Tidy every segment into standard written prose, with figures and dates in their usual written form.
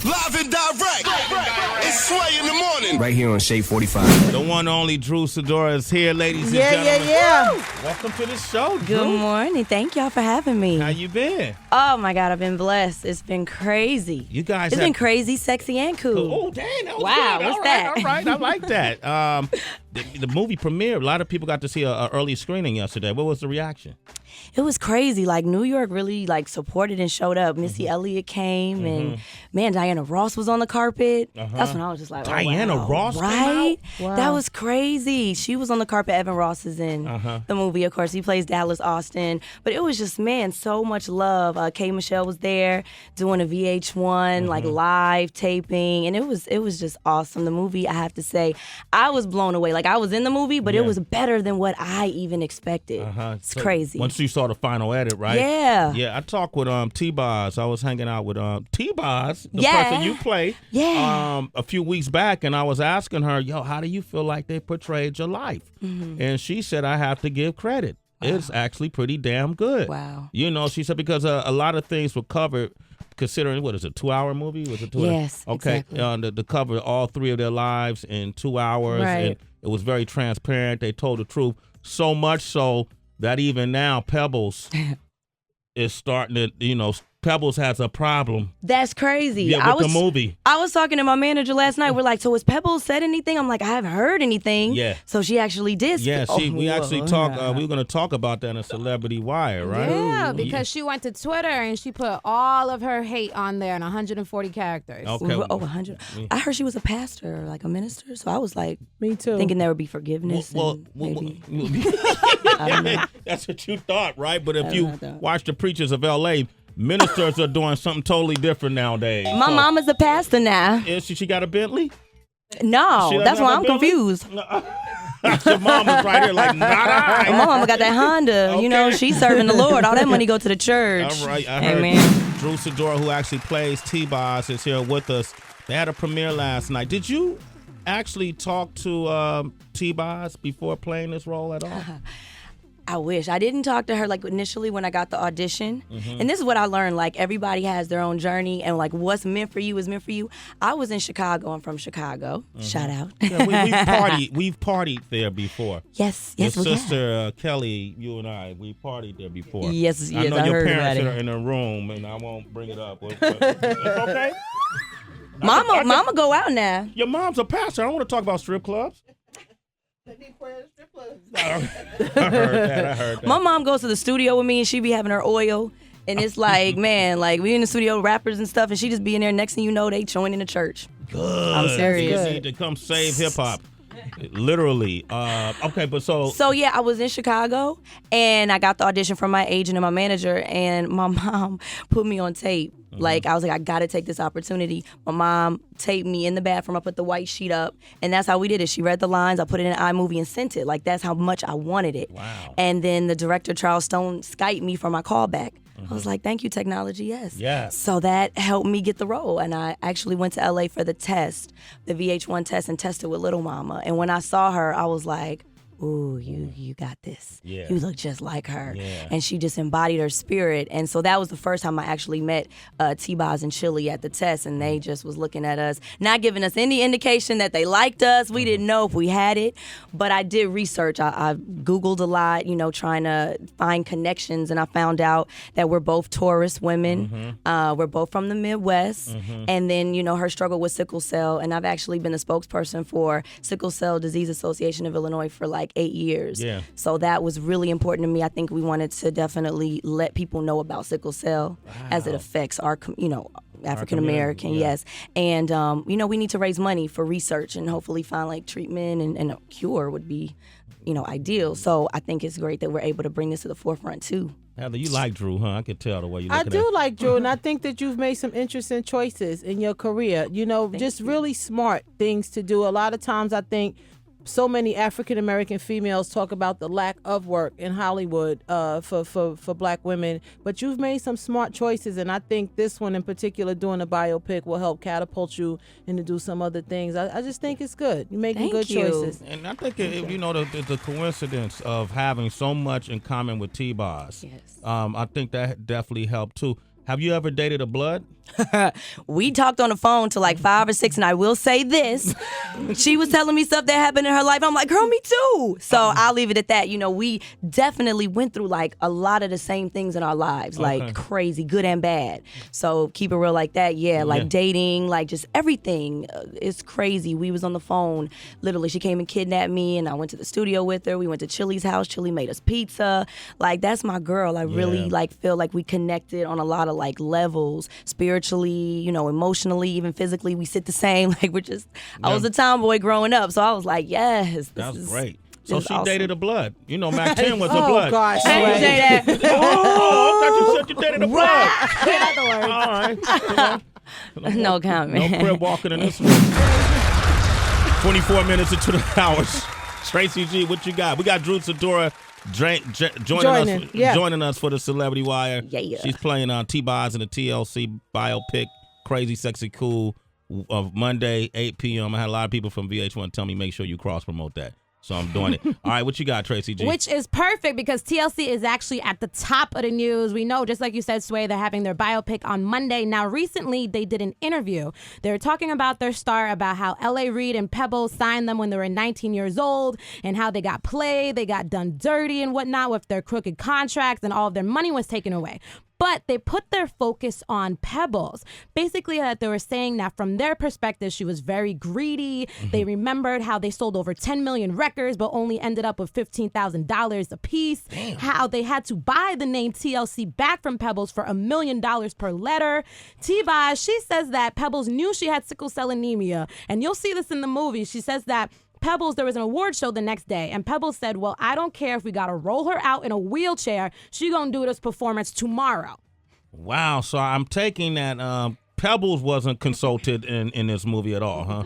Live and direct. It's Sway in the morning. Right here on Shade 45. The one and only Drew Sidora is here, ladies and gentlemen. Yeah. Welcome to the show, Drew. Good morning. Thank y'all for having me. How you been? Oh my God, I've been blessed. It's been crazy. You guys It's been crazy, sexy, and cool. Oh, dang, that was Wow, good. what's All right, that? all right, I like that. The movie premiered. A lot of people got to see an early screening yesterday. What was the reaction? It was crazy. Like, New York really, supported and showed up. Missy Elliott came, and, man, Diana Ross was on the carpet. That's when I was just like, Diana oh, wow. Ross came right? out? Wow. That was crazy. She was on the carpet. Evan Ross is in the movie, of course. He plays Dallas Austin. But it was just, man, so much love. K. Michelle was there doing a VH1, live taping. And it was just awesome. The movie, I have to say, I was blown away. Like, I was in the movie, but it was better than what I even expected. It's crazy. Once you saw the final edit, right? Yeah. Yeah, I talked with T-Boz. I was hanging out with T-Boz, the Yeah. person you play, a few weeks back, and I was asking her, yo, how do you feel like they portrayed your life? And she said, I have to give credit. Wow. It's actually pretty damn good. Wow. You know, she said, because a lot of things were covered, considering, what is it, 2-hour movie? Was it 2 hours? Yes, okay. exactly. To cover all three of their lives in 2 hours. Right. And it was very transparent. They told the truth. So much so that even now Pebbles is starting to, Pebbles has a problem. That's crazy. Yeah, with the movie. I was talking to my manager last night. We're like, so has Pebbles said anything? I'm like, I haven't heard anything. Yeah. So she actually did. Yeah, we actually talked. We were going to talk about that in Celebrity Wire, right? Yeah, because she went to Twitter and she put all of her hate on there in 140 characters. Okay. Oh, 100. I heard she was a pastor, like a minister. So I was like, Me too. thinking there would be forgiveness. Maybe. I don't know. That's what you thought, right? But if I you don't know. watch the preachers of L.A., ministers are doing something totally different nowadays. My mama's a pastor now. Is she got a Bentley? No, She that's doesn't why have I'm a Bentley? confused. Your mom was right here like, not I. My mama got that Honda. Okay. You know, she's serving the Lord. All that money go to the church. All right, I heard Amen. Drew Sidora, who actually plays T-Boz, is here with us. They had a premiere last night. Did you actually talk to T-Boz before playing this role at all? I wish. I didn't talk to her initially when I got the audition. And this is what I learned. Everybody has their own journey, and what's meant for you is meant for you. I was in Chicago. I'm from Chicago. Shout out. Yeah, we've partied there before. Yes, Your we have. sister Kelly, you and I, we partied there before. Yes, I know I your heard parents about are it. in the room, and I won't bring it up. It's okay. Mama go out now. Your mom's a pastor. I don't want to talk about strip clubs. I heard that. My mom goes to the studio with me, and she be having her oil. And it's like, man, we in the studio, rappers and stuff, and she just be in there. Next thing you know, they joining the church. Good. I'm serious. You need to come save hip hop. Literally. Okay, but So yeah, I was in Chicago, and I got the audition from my agent and my manager, and my mom put me on tape. I was like, I gotta take this opportunity. My mom taped me in the bathroom. I put the white sheet up, and that's how we did it. She read the lines. I put it in iMovie and sent it. That's how much I wanted it. Wow. And then the director, Charles Stone, Skyped me for my callback. I was like, thank you, technology, yes. Yeah. So that helped me get the role. And I actually went to LA for the test, the VH1 test, and tested with Little Mama. And when I saw her, I was like, ooh, you got this. Yeah. You look just like her. Yeah. And she just embodied her spirit. And so that was the first time I actually met T-Boz and Chili at the test, and they just was looking at us, not giving us any indication that they liked us. We didn't know if we had it, but I did research. I Googled a lot, trying to find connections, and I found out that we're both Taurus women. We're both from the Midwest. And then, her struggle with sickle cell, and I've actually been the spokesperson for Sickle Cell Disease Association of Illinois for 8 years. Yeah. So that was really important to me. I think we wanted to definitely let people know about sickle cell as it affects our, African American, yeah. yes. And, we need to raise money for research and hopefully find treatment and a cure would be, ideal. So I think it's great that we're able to bring this to the forefront too. Heather, you like Drew, huh? I could tell the way you look I at do like Drew, and I think that you've made some interesting choices in your career. Just really smart things to do. A lot of times I think so many African American females talk about the lack of work in Hollywood for black women, but you've made some smart choices, and I think this one in particular, doing a biopic, will help catapult you into do some other things. I just think it's good. You're making good choices. And I think the coincidence of having so much in common with T-Boz, Yes. I think that definitely helped too. Have you ever dated a blood? We talked on the phone till like 5 or 6, and I will say this. She was telling me stuff that happened in her life. I'm like, girl, me too. So I'll leave it at that. You know, we definitely went through like a lot of the same things in our lives, like crazy, good and bad. So keep it real like that. Yeah, like dating, like just everything. It's crazy. We was on the phone. Literally, she came and kidnapped me, and I went to the studio with her. We went to Chili's house. Chili made us pizza. Like, that's my girl. I really like feel like we connected on a lot of like levels, spiritually, you know, emotionally, even physically. We sit the same. Like, we're just, I was a tomboy growing up, so I was like, yes, that's great. So she awesome. Dated a blood. You know, Mac 10 was a blood. Oh, gosh. I didn't say that. Oh, I thought you said you dated a blood. In other words. All right. No comment. No crib walking in this room. 24 minutes into the hours. Tracy G, what you got? We got Drew Sidora joining us for the Celebrity Wire. Yeah. She's playing on T-Boz in the TLC biopic, Crazy, Sexy, Cool, of Monday, 8 p.m. I had a lot of people from VH1 tell me make sure you cross-promote that. So I'm doing it. All right, what you got, Tracy G? Which is perfect because TLC is actually at the top of the news. We know, just like you said, Sway, they're having their biopic on Monday. Now, recently, they did an interview. They were talking about their star, about how L.A. Reid and Pebbles signed them when they were 19 years old and how they got played, they got done dirty and whatnot with their crooked contracts and all of their money was taken away. But they put their focus on Pebbles. Basically, that they were saying that from their perspective, she was very greedy. Mm-hmm. They remembered how they sold over 10 million records, but only ended up with $15,000 a piece. Damn. How they had to buy the name TLC back from Pebbles for $1 million per letter. T-Boz, she says that Pebbles knew she had sickle cell anemia. And you'll see this in the movie. She says that Pebbles, there was an award show the next day, and Pebbles said, well, I don't care if we got to roll her out in a wheelchair. She going to do this performance tomorrow. Wow. So I'm taking that Pebbles wasn't consulted in this movie at all, huh?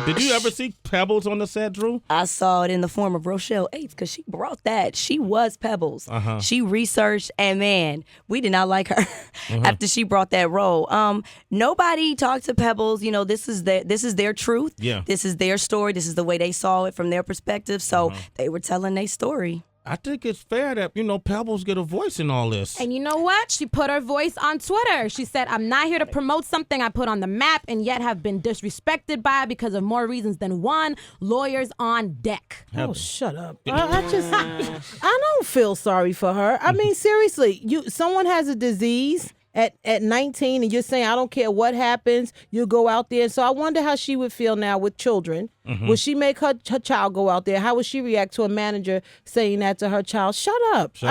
Did you ever see Pebbles on the set, Drew? I saw it in the form of Rochelle Aites because she brought that. She was Pebbles. She researched, and man, we did not like her after she brought that role. Nobody talked to Pebbles. You know, this is their truth. Yeah. This is their story. This is the way they saw it from their perspective. So they were telling their story. I think it's fair that, you know, Pebbles get a voice in all this. And you know what? She put her voice on Twitter. She said, I'm not here to promote something I put on the map and yet have been disrespected by because of more reasons than one. Lawyers on deck. Oh, shut up. I don't feel sorry for her. I mean, seriously, someone has a disease at 19 and you're saying, I don't care what happens, you go out there. So I wonder how she would feel now with children. Would she make her child go out there? How would she react to a manager saying that to her child? Shut up. Shut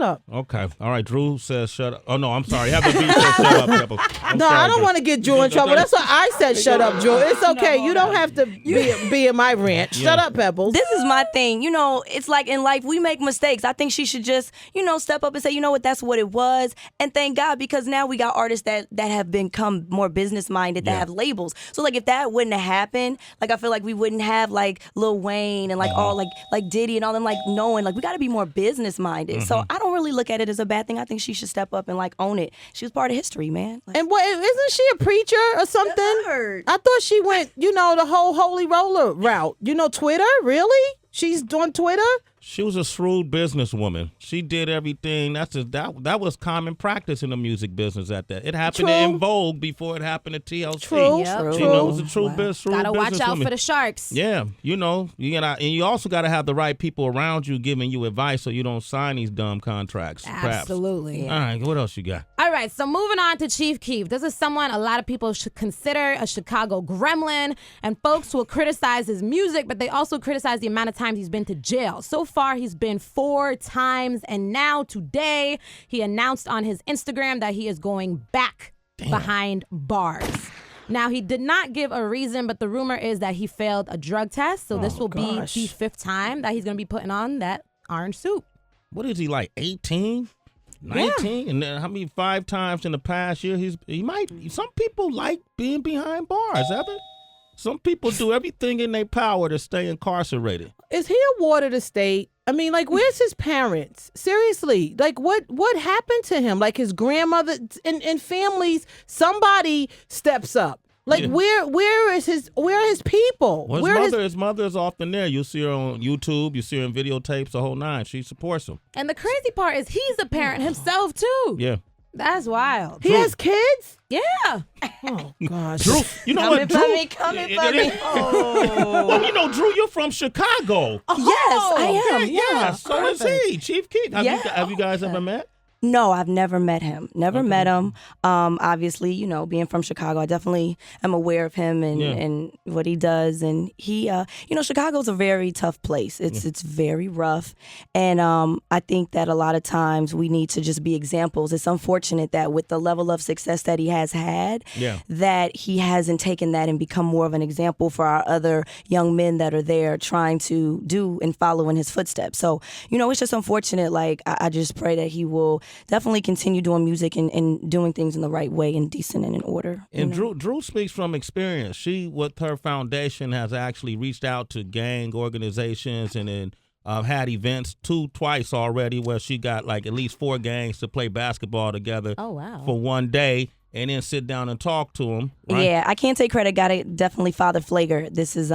up. Okay. All right. Drew says shut up. Oh, no, I'm sorry. Have the beat says shut up, Pebbles. I don't want to get Drew in trouble. That's why I said shut up, Drew. It's okay. You don't have to be in my rant. Shut up, Pebbles. This is my thing. You know, it's like in life, we make mistakes. I think she should just, you know, step up and say, you know what, that's what it was. And thank God, because now we got artists that have become more business-minded, that have labels. So, like, if that wouldn't have happened, like, I feel like we wouldn't have, like, Lil Wayne and, like, all, like Diddy and all them, like, knowing, like, we got to be more business-minded. So I don't really look at it as a bad thing. I think she should step up and, like, own it. She was part of history, man. Like, and what, isn't she a preacher or something? I thought she went, you know, the whole Holy Roller route. You know, Twitter? Really? She's on Twitter? She was a shrewd businesswoman. She did everything. That was common practice in the music business at that. It happened in Vogue before it happened at TLC. True. Yep. You know, it was a shrewd Gotta watch out for the sharks. Yeah, you know, and you also got to have the right people around you giving you advice so you don't sign these dumb contracts. Absolutely. Perhaps. All right, what else you got? All right, so moving on to Chief Keef. This is someone a lot of people should consider a Chicago gremlin, and folks will criticize his music, but they also criticize the amount of times he's been to jail. So far, he's been 4 times, and now today he announced on his Instagram that he is going back behind bars. Now, he did not give a reason, but the rumor is that he failed a drug test, so this will be the 5th time that he's going to be putting on that orange suit. What is he, like 18? 19? And then how many 5 times in the past year some people like being behind bars, Evan. Some people do everything in their power to stay incarcerated. Is he a ward of the state? I mean, like, where's his parents? Seriously, like, what happened to him? Like, his grandmother, in families, somebody steps up. Like where are his people? Well, Where his mother is often there. You'll see her on YouTube. You see her in videotapes, the whole nine. She supports him. And the crazy part is he's a parent himself too. Yeah. That's wild. he has kids? Yeah. Oh gosh. Drew, you know what, Drew? Coming for me. Well, you know, Drew, you're from Chicago. Yes, I am. Yeah, so is he, Chief Keef. Have you guys ever met? No, I've never met him. Never met him. Obviously, you know, being from Chicago, I definitely am aware of him and what he does. And he, you know, Chicago's a very tough place. It's very rough. And I think that a lot of times we need to just be examples. It's unfortunate that with the level of success that he has had, that he hasn't taken that and become more of an example for our other young men that are there trying to do and follow in his footsteps. So, you know, it's just unfortunate. Like, I just pray that he will definitely continue doing music and doing things in the right way and decent and in order. And Drew speaks from experience. She, with her foundation, has actually reached out to gang organizations and then had events twice already where she got like at least 4 gangs to play basketball together for one day. And then sit down and talk to him. Right? Yeah, I can't take credit. Got it. Definitely Father Flager. This is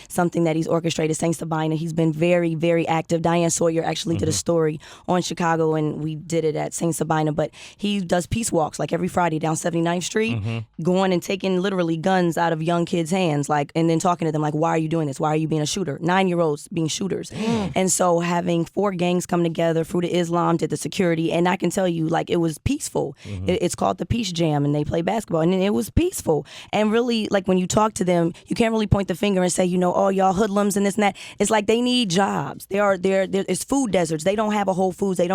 something that he's orchestrated. Saint Sabina. He's been very, very active. Diane Sawyer actually did a story on Chicago, and we did it at Saint Sabina. But he does peace walks like every Friday down 79th Street, going and taking literally guns out of young kids' hands, like, and then talking to them like, "Why are you doing this? Why are you being a shooter?" 9-year-olds being shooters, and so having 4 gangs come together. Fruit of Islam did the security, and I can tell you, like, it was peaceful. It's called the Peace Jam. And they play basketball, and it was peaceful. And really, like, when you talk to them, you can't really point the finger and say, you know, oh, y'all hoodlums and this and that. It's like they need jobs. It's food deserts. They don't have a Whole Foods. They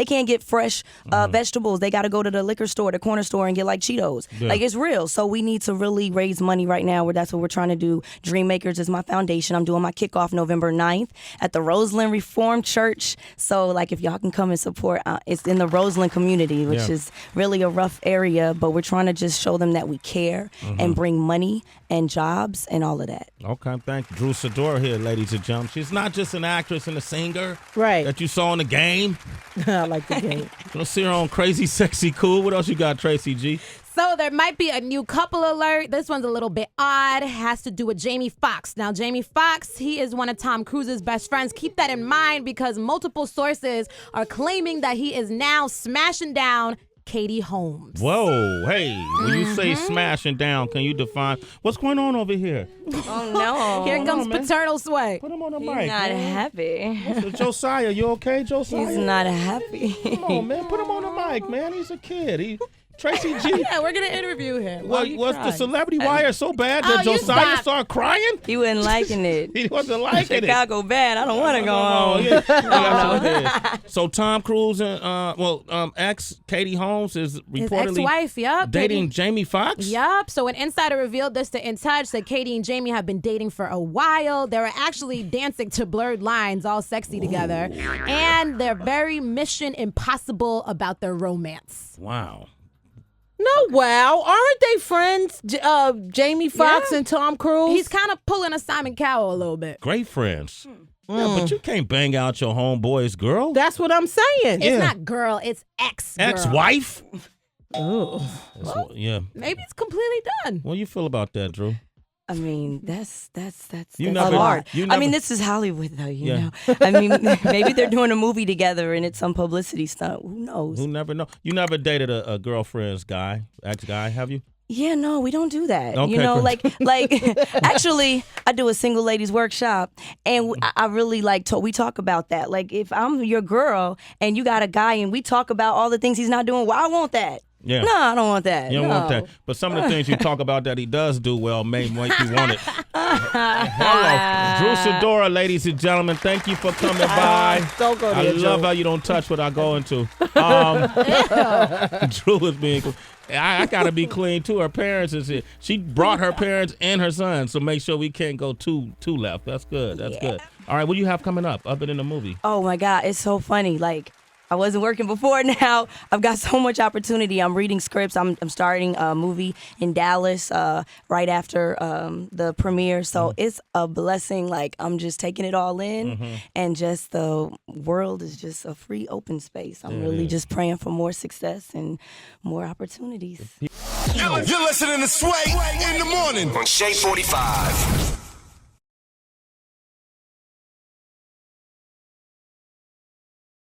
can't get fresh vegetables. They got to go to the liquor store, the corner store, and get like Cheetos. Yeah. Like, it's real. So we need to really raise money right now. That's what we're trying to do. Dream Makers is my foundation. I'm doing my kickoff November 9th at the Roseland Reformed Church. So, like, if y'all can come and support, it's in the Roseland community, which is really a rough area, but we're trying to just show them that we care and bring money and jobs and all of that. Okay, thank you. Drew Sidora here, ladies and gentlemen. She's not just an actress and a singer that you saw in the game. I like the game. You'll see her on Crazy Sexy Cool. What else you got, Tracy G? So there might be a new couple alert. This one's a little bit odd. It has to do with Jamie Foxx. Now, Jamie Foxx, he is one of Tom Cruise's best friends. Keep that in mind because multiple sources are claiming that he is now smashing down Katie Holmes. Whoa, hey, when you say smashing down, can you define what's going on over here? Oh, no. Here comes paternal Sway. Put him on the He's mic. not happy. Josiah, you okay, Josiah? He's not happy. Come on, man. Put him on the mic, man. He's a kid. Tracy G. Yeah, we're going to interview him. Was the Celebrity Wire so bad that Josiah started crying? He wasn't liking it. He wasn't liking it. Chicago bad. I don't want to go home. So Tom Cruise and ex Katie Holmes is reportedly his ex-wife, dating Jamie Foxx. Yup. So an insider revealed this to In Touch that Katie and Jamie have been dating for a while. They were actually dancing to Blurred Lines, all sexy together, and they're very Mission Impossible about their romance. Wow. No, wow. Aren't they friends, Jamie Foxx and Tom Cruise? He's kind of pulling a Simon Cowell a little bit. Great friends. Yeah, but you can't bang out your homeboy's girl. That's what I'm saying. It's not girl, it's ex-girl. Ex-wife? Oh. Maybe it's completely done. What do you feel about that, Drew? I mean, that's never, hard. You I mean, this is Hollywood, though, you know. I mean, maybe they're doing a movie together and it's some publicity stunt. Who knows? Who never know? You never dated a girlfriend's ex-guy, have you? Yeah, no, we don't do that. Okay, you know, good. like actually, I do a single ladies workshop, and I really we talk about that. Like, if I'm your girl and you got a guy and we talk about all the things he's not doing, well, I want that. Yeah. No, I don't want that. You don't want that. But some of the things you talk about that he does do well may make you want it. Hello. Drew Sidora, ladies and gentlemen. Thank you for coming by. Don't go there, I love Drew. how you don't touch what I go into. Drew is being cool. I got to be clean, too. Her parents is here. She brought her parents and her son, so make sure we can't go too left. That's good. That's good. All right, what do you have coming up other than the movie? Oh, my God. It's so funny. Like, I wasn't working before. Now I've got so much opportunity. I'm reading scripts. I'm starting a movie in Dallas right after the premiere. So it's a blessing. Like, I'm just taking it all in, and just the world is just a free open space. I'm really just praying for more success and more opportunities. You're listening to Sway in the morning on Shade 45.